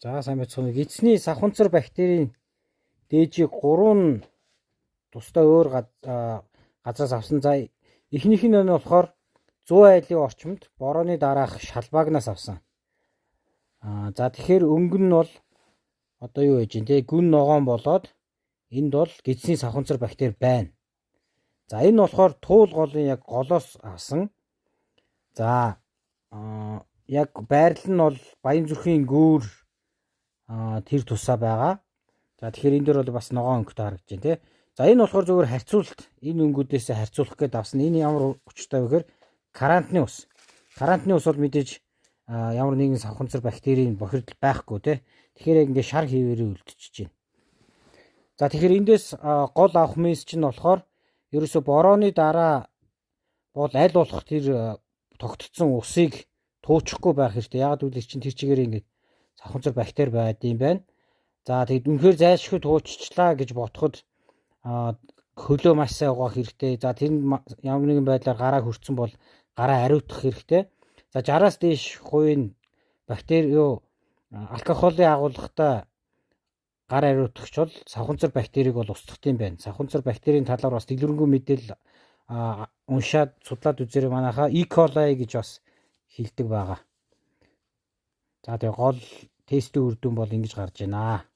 За сайн байцгаана. Эцсний савханцар бактерийн дээжийг 3 тусдаа өөр газраас авсан. За эхнийх нь болохоор 100 айлын орчимд борооны дараах шалбаагнаас авсан. За тэгэхээр өнгө нь бол одоо юу гэж юм те гүн ногоон болоод энд бол гидсний савханцар бактери байна. За энэ болохоор туул голын яг голоос авсан. За яг байрлал нь бол Баянзүрхийн гүүр тэр тусаа байгаа. За тэгэхээр энэ дээр бол бас ногоон өнгөтэй харагдаж байна тий. За энэ болохоор зөвхөн харьцуулалт энэ өнгүүдээс харьцуулах гээд авсан. Энэ ямар учиртай вэ гэхээр карантины ус. Карантины ус бол мэдээж ямар нэгэн савханцар бактерийн бохирдол байхгүй тий. Тэгэхээр яг ингээ шар хിവэрээ үлдчихэж байна. За тэгэхээр эндээс гол авах мессеж чинь болохоор ерөөсө борооны дараа бол аль болох тэр тогтцсон усыг туучихгүй байх хэрэгтэй. Яг үл чинь тэр чигээр ингээд савханцар бактери байдсан байна. За тэгэд үнэхээр зайлшгүй тууччлаа гэж бодоход хөлөө маш сайн угаах хэрэгтэй. За тэр ямар нэгэн байдлаар гараа хөрцсөн бол гараа ариутгах хэрэгтэй. За 60-аас дээш хувийн бактери алкоголын агуулгатай гар ариутгагч бол савханцар бактерийг бол устгах юм байна. Савханцар бактерийн талаар бас дэлгэрэнгүй мэдээлэл уншаад судлаад үзээрэй манайхаа E. coli гэж бас хэлдэг байгаа. За тэгээ гол тестийн үр дүн бол ингэж гарч байна.